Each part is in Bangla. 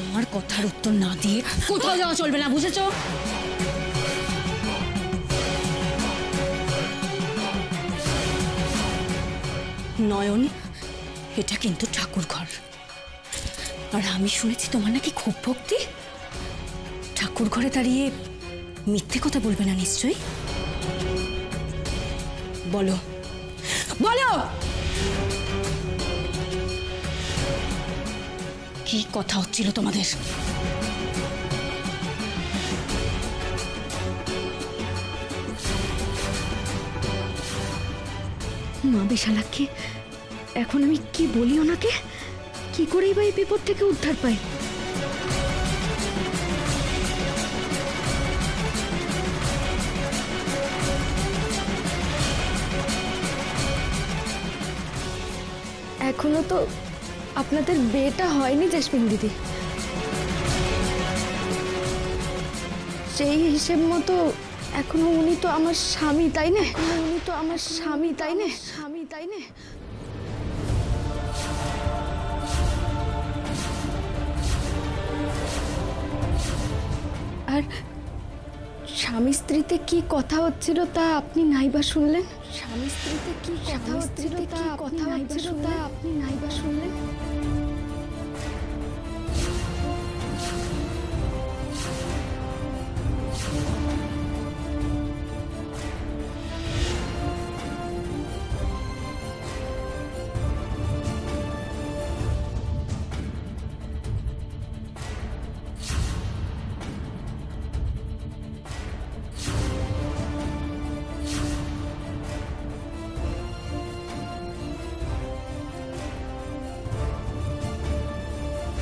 আমার কথার উত্তর না দিয়ে কোথাও যাওয়া চলবে না, বুঝেছো? নয়ন, এটা কিন্তু ঠাকুর ঘর, আর আমি শুনেছি তোমার নাকি খুব ভক্তি। ঠাকুর ঘরে দাঁড়িয়ে মিথ্যে কথা বলবে না নিশ্চয়ই? বলো বলো, কি কথা হচ্ছিল তোমাদের? মা বিশালাক্ষী, এখন আমি কি বলি ওনাকে? কি করেই বা এই বিপদ থেকে উদ্ধার পাই? এখনো তো আপনাদের বিয়েটা হয়নি জেসমিন দিদি। সেই হিসেব মতো এখনো উনি তো আমার স্বামী, তাই না? উনি তো আমার স্বামী, তাই না? স্বামী, তাই না? আর স্বামী স্ত্রীতে কি কথা হচ্ছিল তা আপনি নাইবা শুনলেন? স্বামী স্ত্রীতে কি কথা হচ্ছিল তা আপনি নাইবা শুনলেন?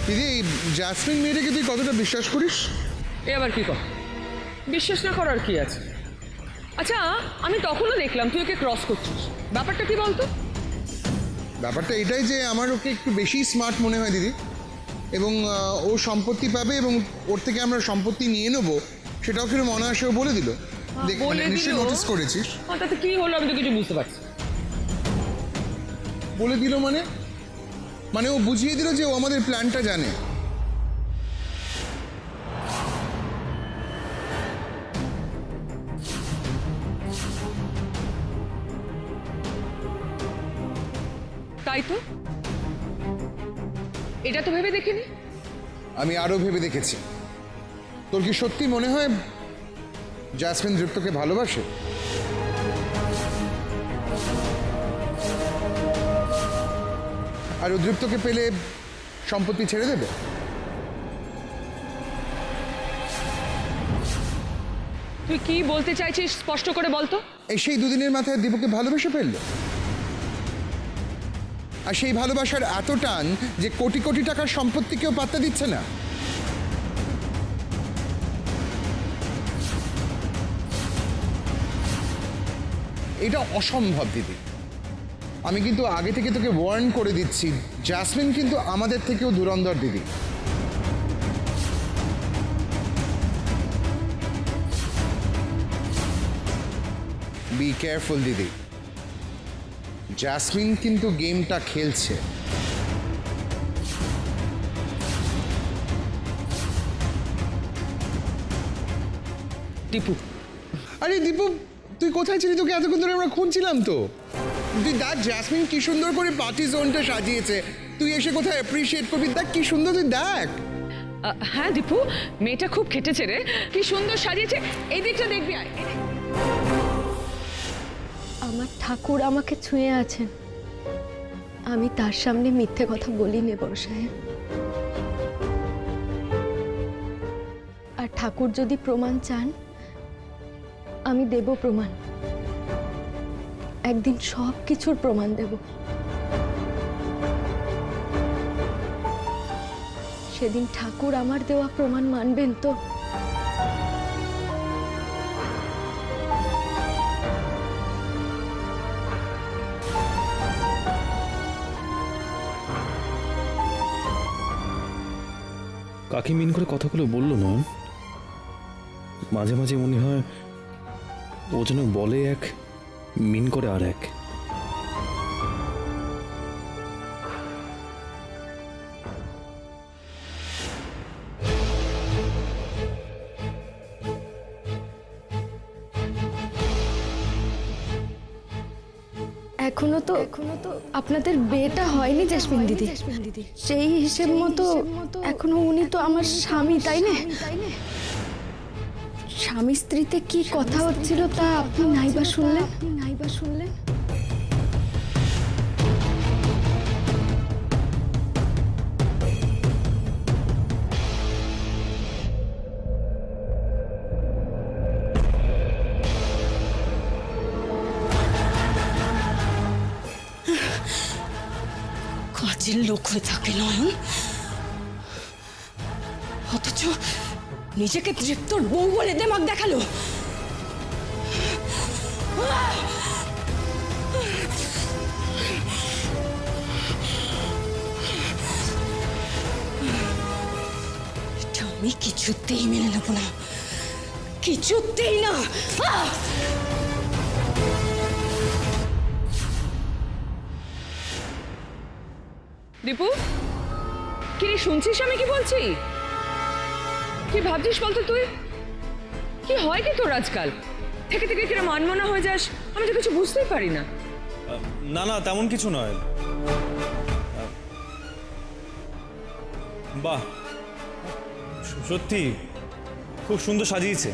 দিদি, জাসমিন মেয়েটাকে তুই কতটা বিশ্বাস করিস? এ আবার কি কথা? বিশ্বাস না করার কি আছে? আচ্ছা, আমি তখনও দেখলাম তুই ওকে ক্রস করছিস, ব্যাপারটা কি বলতো? ব্যাপারটা এটাই যে আমার ওকে একটু বেশি স্মার্ট মনে হয় দিদি, এবং ও সম্পত্তি পাবে এবং ওর থেকে আমরা সম্পত্তি নিয়ে নেবো, সেটাও কিরকম অনায়াসেও বলে দিল। নিশ্চয়ই নোটিস করেছিস। তাতে কি হলো আমি তো কিছু বুঝতে পারছি। বলে দিল মানে ও বুঝিয়ে দিল যে ও আমাদের প্ল্যানটা জানে। তাই তো, এটা তো ভেবে দেখিনি। আমি আরো ভেবে দেখেছি। তোর কি সত্যি মনে হয় জাসমিন দৃপ্তকে ভালোবাসে? আর ও দৃপ্তকে পেলে সম্পত্তি ছেড়ে দেবে? তুই কি বলতে চাইছিস স্পষ্ট করে বলতো। এই সেই দুদিনের মাথায় দীপুকে ভালোবেসে ফেললো, আর সেই ভালোবাসার এত টান যে কোটি কোটি টাকার সম্পত্তিকেও পাত্তা দিচ্ছে না। এটা অসম্ভব দিদি। আমি কিন্তু আগে থেকে তোকে ওয়ার্ন করে দিচ্ছি, জাসমিন কিন্তু আমাদের থেকেও ধুরন্ধর দিদি। বি কেয়ারফুল দিদি, জাসমিন কিন্তু গেমটা খেলছে। দীপু, আরে দীপু, তুই কোথায় ছিলি? তোকে এতক্ষণ ধরে আমরা খুঁজছিলাম তো। তুই দেখ জাসমিন কি সুন্দর করে পার্টি জোনটা সাজিয়েছে, তুই এসে কোথায় অ্যাপ্রিশিয়েট করবি? দেখ কি সুন্দর, তুই দেখ। হ্যাঁ দীপু, মেয়েটা খুব খেটেছে রে, কি সুন্দর সাজিয়েছে। এই দিকটা দেখবি। আমার ঠাকুর আমাকে ছুঁয়ে আছেন, আমি তার সামনে মিথ্যে কথা বলিনি বড় সাহেব। আর ঠাকুর যদি প্রমাণ চান আমি দেব প্রমাণ, একদিন সব কিছুর প্রমাণ দেব। সেদিন ঠাকুর আমার দেওয়া প্রমাণ মানবেন তো? কাকি মিন করে কথাগুলো বললো না, মাঝে মাঝে মনে হয় ও যেন বলে এক, মিন করে আর এক। এখনো তো আপনাদের বিয়েটা হয়নি জেসমিন দিদি। সেই হিসেব মতো এখনো উনি তো আমার স্বামী, তাই না? স্বামী স্ত্রীতে কি কথা হচ্ছিল তা আপনি নাইবা শুনলেন? কাজের লোক হয়ে থাকে নয়ন, অথচ নিজেকে তৃপ্তর বউ বলে দেমাক দেখালো। এটা আমি কিছুতেই মেনে নেব না, কিছুতেই না। দীপু, কি রে, শুনছিস আমি কি বলছি? কি ভাবছিস বলতো তুই? কি হয় কি তোর আজকাল? থেকে থেকে কিরম আনমনা হয়ে যাস, আমি তো কিছু বুঝতেই পারি না। না না, তেমন কিছু নয়। বাহ, সত্যি খুব সুন্দর সাজিয়েছে,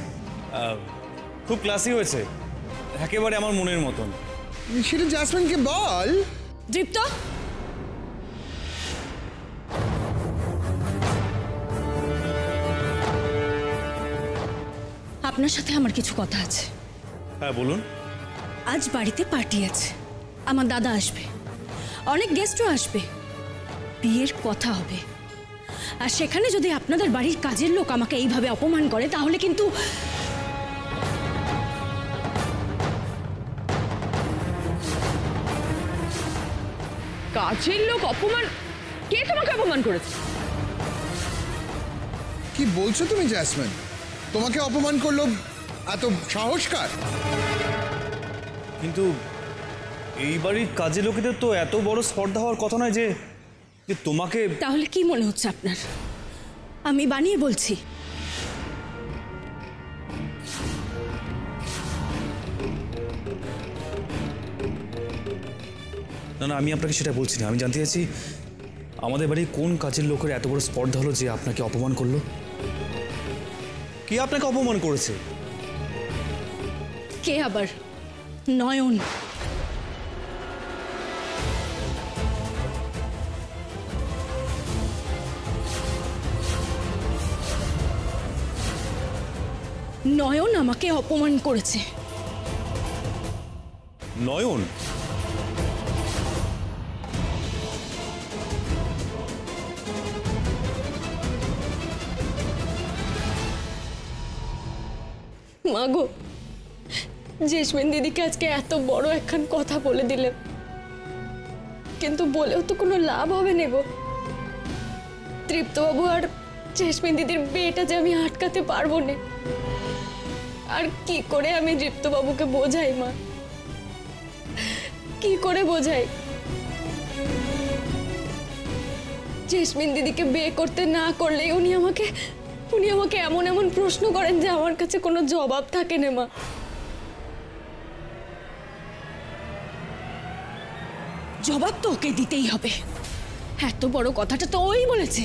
খুব ক্লাসি হয়েছে, একেবারে আমার মনের মতন। সেটা জ্যাসমিনকে বল। দীপ্ত, আপনার সাথে আমার কিছু কথা আছে। হ্যাঁ বলুন। আজ বাড়িতে পার্টি আছে, আমার দাদা আসবে, অনেক গেস্টও আসবে, বিয়ের কথা হবে। আর সেখানে যদি আপনাদের বাড়ির কাজের লোক আমাকে এইভাবে অপমান করে তাহলে কিন্তু কাজের লোক অপমান? কে তোমাকে অপমান করেছে? কি বলছো তুমি জ্যাসমিন? তোমাকে অপমান করলো? এত সাহস কার? কিন্তু এই বাড়ির কাজে লোকেদের তো এত বড় স্পর্ধা হওয়ার কথা নয় যে যে তোমাকে। তাহলে কি মনে হচ্ছে আপনার আমি বানিয়ে বলছি? না না, আমি আপনাকে সেটা বলছি না। আমি জানতে চাইছি আমাদের বাড়ির কোন কাজের লোকের এত বড় স্পর্ধা হলো যে আপনাকে অপমান করলো? কে আপনাকে অপমান করেছে? কে আবার? নয়ন। নয়ন আমাকে অপমান করেছে। নয়ন? মাগো, জেসমিন দিদিকে আজকে এত বড় একখান কথা বলে দিলেন, কিন্তু বলেও তো কোনো লাভ হবে না গো। তৃপ্তবাবু আর জেসমিন দিদির বিয়েটা যে আমি আটকাতে পারবো না। আর কি করে আমি তৃপ্তবাবুকে বোঝাই মা, কি করে বোঝাই? জেসমিন দিদিকে বিয়ে করতে না করলে উনি আমাকে এমন এমন প্রশ্ন করেন যে আমার কাছে কোনো জবাব থাকে না মা। জবাব তো ওকে দিতেই হবে, এত বড় কথাটা তো ওই বলেছে,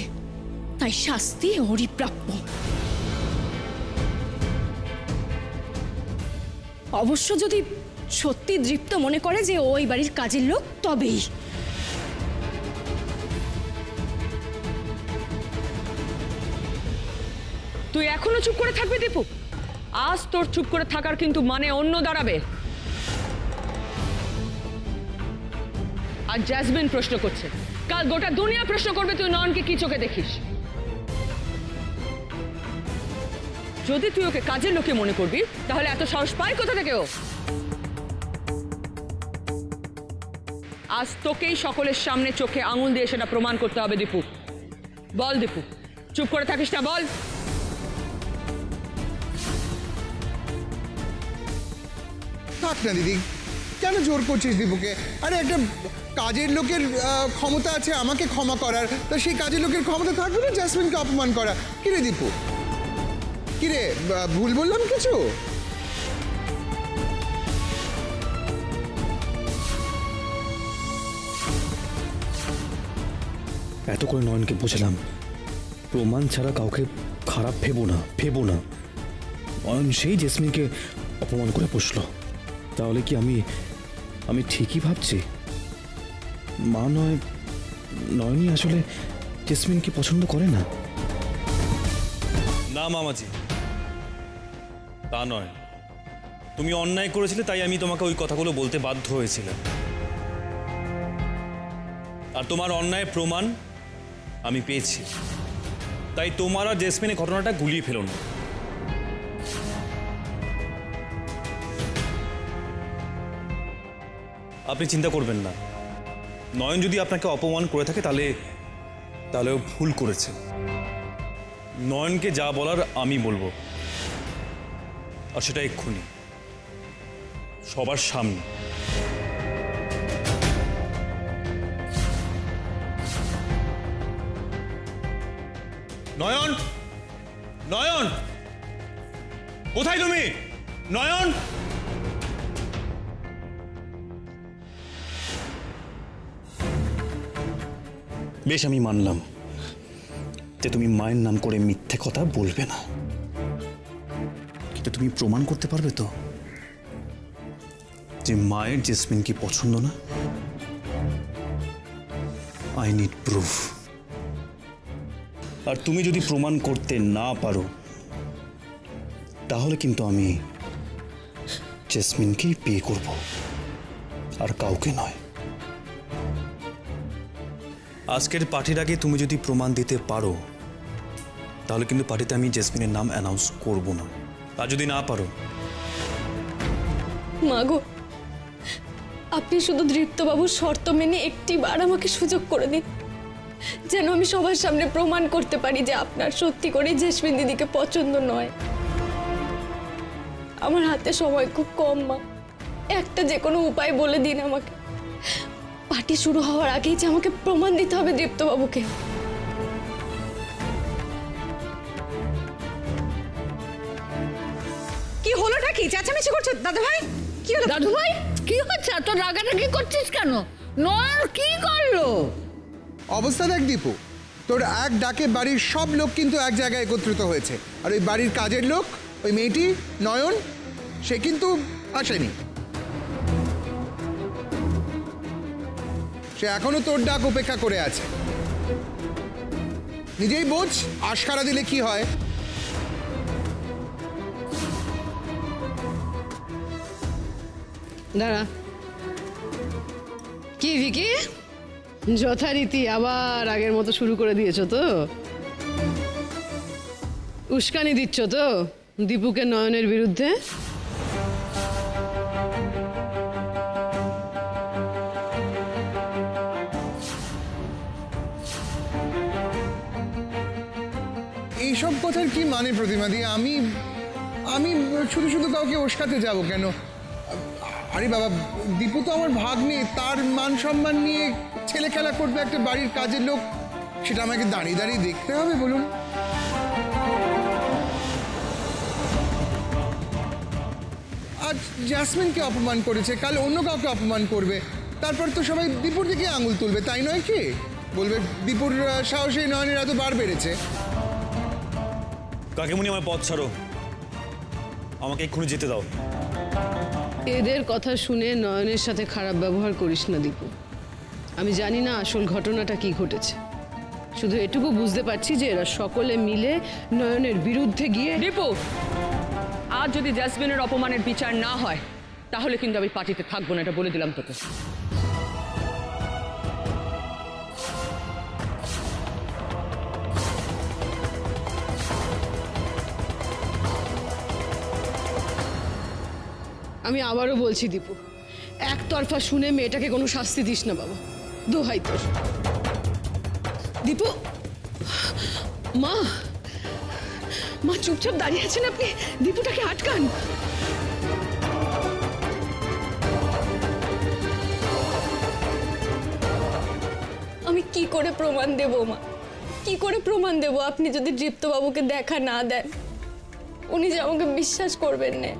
তাই শাস্তি ওরই প্রাপ্য। অবশ্য যদি সত্যি দৃপ্ত মনে করে যে ওই বাড়ির কাজের লোক, তবেই। তুই এখনো চুপ করে থাকবি দীপু? আজ তোর চুপ করে থাকার কিন্তু মানে অন্য দাঁড়াবে। আর জ্যাসমিন প্রশ্ন করছে, কাল গোটা দুনিয়া প্রশ্ন করবে তুই নয়নকে কি চোখে দেখিস। যদি তুই ওকে কাজের লোকে মনে করবি তাহলে এত সাহস পায় কোথা থেকে ও? আজ তোকেই সকলের সামনে চোখে আঙুল দিয়ে সেটা প্রমাণ করতে হবে দীপু। বল দীপু, চুপ করে থাকিস না, বল। থাক না দিদি, কেন জোর করছিস দীপুকে? আরে একটা কাজের লোকের ক্ষমতা আছে আমাকে ক্ষমা করার, তা সেই কাজের লোকের ক্ষমতা থাকবে না জ্যাসমিনকে অপমান করা? কিরে দীপু, কিরে ভুল বললাম কিছু? এত করে নয়নকে বোঝালাম প্রমাণ ছাড়া কাউকে খারাপ ভেবো না। নয়ন সেই জেসমিনকে অপমান করে বসলো। তাহলে কি আমি ঠিকই ভাবছি? মা নয়নই আসলে জেসমিনকে পছন্দ করে না? না মামাজি, তা নয়। তুমি অন্যায় করেছিলে তাই আমি তোমাকে ওই কথাগুলো বলতে বাধ্য হয়েছিলাম, আর তোমার অন্যায়ের প্রমাণ আমি পেয়েছি। তাই তোমার আর জেসমিনের ঘটনাটা গুলিয়ে ফেলো না। আপনি চিন্তা করবেন না, নয়ন যদি আপনাকে অপমান করে থাকে তাহলে ও ভুল করেছে। নয়নকে যা বলার আমি বলবো, আর সেটা এক্ষুনি সবার সামনে। নয়ন, নয়ন, কোথায় তুমি? নয়ন, বেশ, আমি মানলাম যে তুমি মায়ের নাম করে মিথ্যে কথা বলবে না, কিন্তু তুমি প্রমাণ করতে পারবে তো যে মায়ের জেসমিন কি পছন্দ না? I need proof. আর তুমি যদি প্রমাণ করতে না পারো তাহলে কিন্তু আমি জেসমিনকেই বিয়ে করব, আর কাউকে নয়। আজকের পার্টির আগে তুমি যদি প্রমাণ দিতে পারো তাহলে কিন্তু পার্টিতে আমি জেসমিনের নাম অ্যানাউন্স করব না। আর যদি না পারো, মাগো, আপনি শুধু দৃপ্তবাবুর শর্ত মেনে একটিবার আমাকে সুযোগ করে দিন, যেন আমি সবার সামনে প্রমাণ করতে পারি যে আপনার সত্যি করে জেসমিন দিদিকে পছন্দ নয়। আমার হাতে সময় খুব কম মা, একটা যে কোনো উপায় বলে দিন আমাকে। পার্টি শুরু হওয়ার আগেই যে আমাকে প্রমাণ দিতে হবে দীপ্তবাবুকে। কি হলোটা কি? চেঁচামেচি করছো দাদা ভাই? কি হলো দাদু ভাই? কি হচ্ছে? তোর রাগারাগি করছিস কেন? নয়ন কি করলো? অবস্থা দেখ দীপু, তোর এক ডাকে বাড়ির সব লোক কিন্তু এক জায়গায় একত্রিত হয়েছে, আর ওই বাড়ির কাজের লোক, ওই মেয়েটি নয়ন, সে কিন্তু আসেনি। সে এখনো তোর ডাক উপেক্ষা করে আছে। নিজেই বোঝ, আশকারা দিলে কি হয়। দাঁড়া, কি ভিকি, যথারীতি আবার আগের মতো শুরু করে দিয়েছো তো? উস্কানি দিচ্ছ তো দীপুকে নয়নের বিরুদ্ধে? এইসব কথার কি মানে প্রতিমা দিয়ে? আমি শুধু শুধু কাউকে উস্কাতে যাব কেন? আরে বাবা, দীপু তো আমার ভাগ্নে, তার মান সম্মান নিয়ে ছেলে খেলা করবে একটা বাড়ির কাজের লোক, সেটা আমাকে দাঁড়িয়ে দাঁড়িয়ে দেখতে হবে বলুন? আজ জ্যাসমিনকে অপমান করেছে, কাল অন্য কাউকে অপমান করবে, তারপর তো সবাই দীপুর দিকে আঙুল তুলবে, তাই নয় কি? বলবে দীপুর সাহসে নয়নের এত বার বেড়েছে। কাকিমুনি, আমার পথ ছাড়ো, আমাকে এক্ষুনি যেতে দাও। এদের কথা শুনে নয়নের সাথে খারাপ ব্যবহার করিস না দীপু। আমি জানি না আসল ঘটনাটা কি ঘটেছে, শুধু এটুকু বুঝতে পারছি যে এরা সকলে মিলে নয়নের বিরুদ্ধে গিয়ে। দীপু, আজ যদি জেসমিনের অপমানের বিচার না হয় তাহলে কিন্তু আমি পার্টিতে থাকবো না, এটা বলে দিলাম তোকে। আমি আবারও বলছি দীপু, একতরফা শুনে মেয়েটাকে কোনো শাস্তি দিস না বাবা, দোহাই তোর। দীপু, মা মা চুপচাপ দাঁড়িয়ে আছেন আপনি, দীপুটাকে আটকান। আমি কি করে প্রমাণ দেব মা? কি করে প্রমাণ দেব আপনি যদি দীপ্তবাবুকে দেখা না দেন? উনি যে আমাকে বিশ্বাস করবেন না।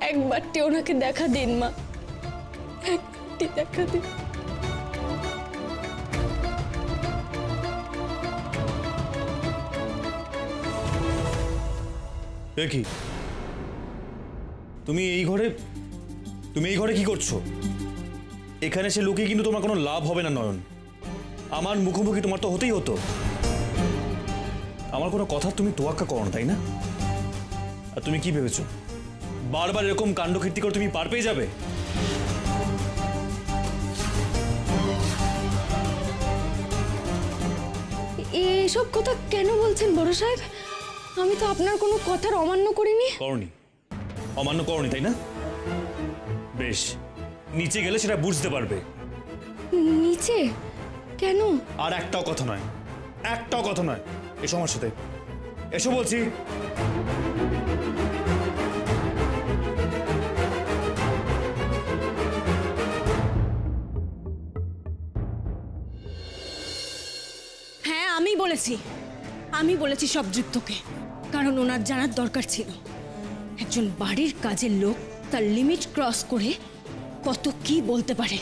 একবারটি ওনাকে দেখা দিন মা, একটি দেখা দিন। এ কি তুমি এই ঘরে কি করছো? এখানে সে লুকিয়ে কিন্তু তোমার কোনো লাভ হবে না নয়ন। আমার মুখোমুখি তোমার তো হতেই হতো। আমার কোনো কথা তুমি তোয়াক্কা করো না, তাই না? আর তুমি কি ভেবেছো বারবার এরকম কাণ্ডকীর্তি করে তুমি পার পেয়ে যাবে? এসব কথা কেন বলছেন বড় সাহেব? আমি তো আপনার কোনো কথার অমান্য করিনি। করনি, অমান্য করনি, তাই না? বেশ, নিচে গেলে সেটা বুঝতে পারবে। নিচে কেন? আর একটাও কথা নয়, একটাও কথা নয়। এসো আমার সাথে, এসো বলছি। হ্যাঁ, আমি বলেছি সব দৃপ্তকে, কারণ ওনার জানার দরকার ছিল একজন বাড়ির কাজের লোক তার লিমিট ক্রস করে কত কি বলতে পারে।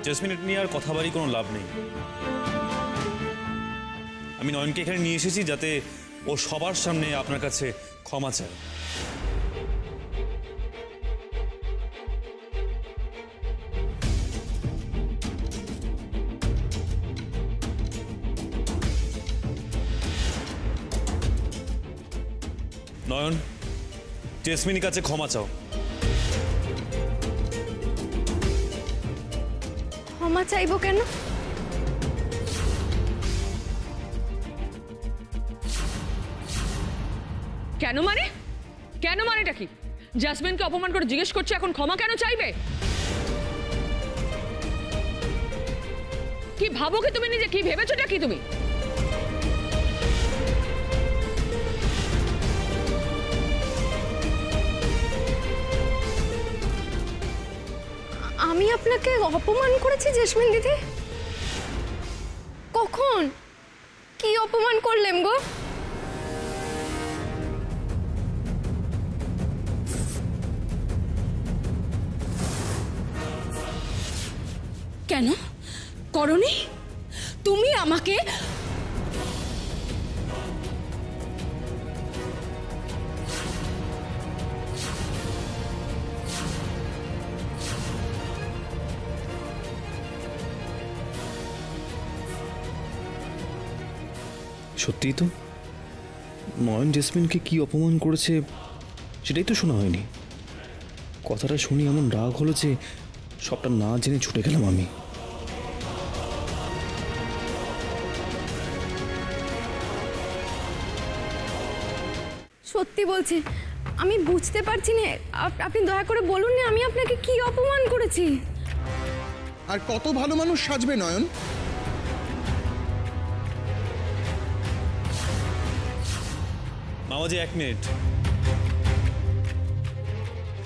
জেসমিন, এটা নিয়ে আর কথা বাড়ি কোনো লাভ নেই। আমি নয়নকে এখানে নিয়ে এসেছি যাতে ও সবার সামনে আপনার কাছে ক্ষমা চায়। নয়ন, জেসমিনের কাছে ক্ষমা চাও। ক্ষমা চাইবো কেন? কেন মানে? কেন মানেটা কি? জাসমিনকে অপমান করে জিজ্ঞেস করছে এখন ক্ষমা কেন চাইবে? কি ভাবো কি তুমি নিজে? কি ভেবেছোটা কি তুমি? আমি আপনাকে অপমান করেছি জেসমিন দিদি? কখন? কি অপমান করলেন গো? কেন করনি? তুমি আমাকে সত্যিই তো নয়ন জেসমিনকে কি অপমান করেছে সেটাই তো শোনা হয়নি। কথাটা শুনি এমন রাগ হলো যে সবটা না জেনে ছুটে গেলাম আমি। সত্যি বলছি, আমি বুঝতে পারছি না। আপনি দয়া করে বলুন না আমি আপনাকে কি অপমান করেছি। আর কত ভালো মানুষ সাজবে নয়ন? মামাজি, 1 মিনিট।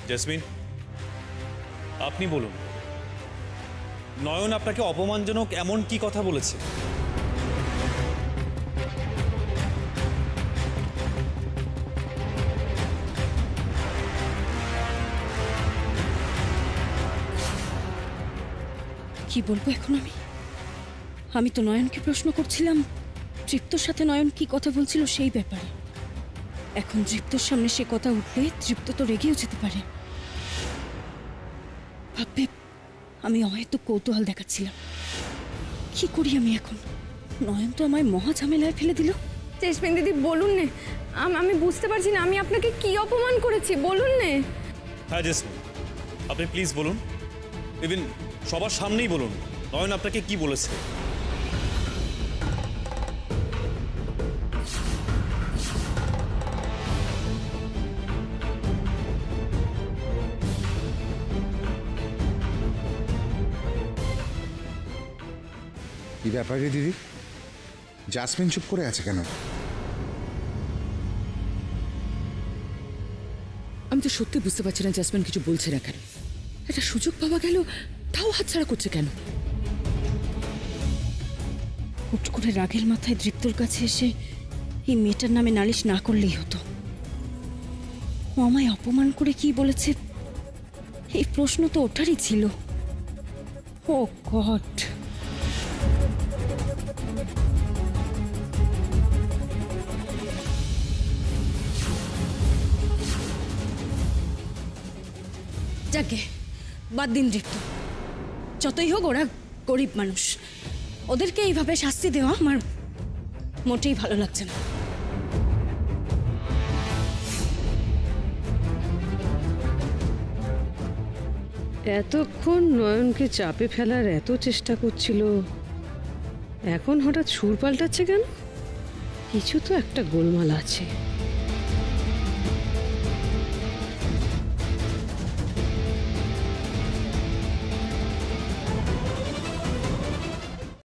জেসমিন, আপনি বলুন, নয়ন আপনাকে অপমানজনক এমন কি কথা বলেছে? কি বলবো এখন আমি তো নয়নকে প্রশ্ন করছিলাম তৃপ্তর সাথে নয়ন কি কথা বলছিল সেই ব্যাপারে। এখন তৃপ্তর সামনে সে কথা উঠলে তৃপ্ত তো রেগেও যেতে পারে। ভাববে আমি হয়তো কৌতূহল দেখাচ্ছিলাম। কি করি আমি এখন? নয়ন তো আমায় মহা ঝামেলায় ফেলে দিল। জেসমিন দিদি বলুন না, আমি বুঝতে পারছি না আমি আপনাকে কি অপমান করেছি, বলুন না। হ্যাঁ জেসমিন, আপনি প্লিজ বলুন, ইভেন সবার সামনেই বলুন নয়ন আপনাকে কি বলেছে। কি ব্যাপার রে দিদি? জাসমিন চুপ করে আছে কেন? আমি তো সত্যি বুঝতে পারছি না জাসমিন কিছু বলছে না কেন। একটা সুযোগ পাওয়া গেল তাও হাতছাড়া করছে কেন? হুট করে রাগের মাথায় দৃপ্তর কাছে এসে এই মেয়েটার নামে নালিশ না করলেই হতো। ও আমায় অপমান করে কি বলেছে এই প্রশ্ন তো ওঠারই ছিল। ও গড! যাকে বাদ দিন দৃপ্ত, যতই হোক ওরা গরিব মানুষ, ওদেরকে এইভাবে শাস্তি দেওয়া আমার মোটেই ভালো লাগছে না। এতক্ষণ নয়নকে চাপে ফেলার এত চেষ্টা করছিল, এখন হঠাৎ সুর পাল্টাচ্ছে কেন? কিছু তো একটা গোলমাল আছে।